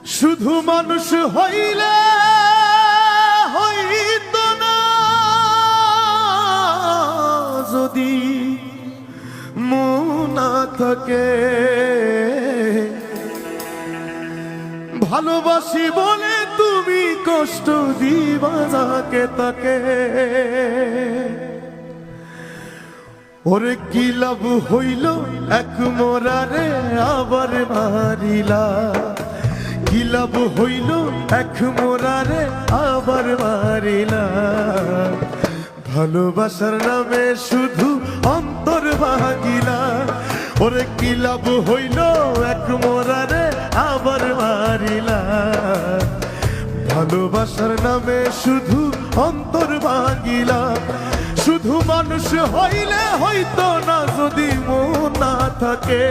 শুধু মানুষ হইলে হইত না যদি মন না থাকে। ভালোবাসি বলে তুমি কষ্ট দিবা যাকে তাকে। ওরে কি লাভ হইল এক মোরারে আবার মারিলা, কি লাভ হইল এক মোরারে আবার মারিলা। ভালোবাসার নামে শুধু অন্তর ভাগিলা। ওরে কি লাভ হইল এক মোরারে আবার মারিলা। ভালোবাসার নামে শুধু অন্তর ভাগিলা। শুধু মানুষ হইলে হইতো না যদি মন না থাকে।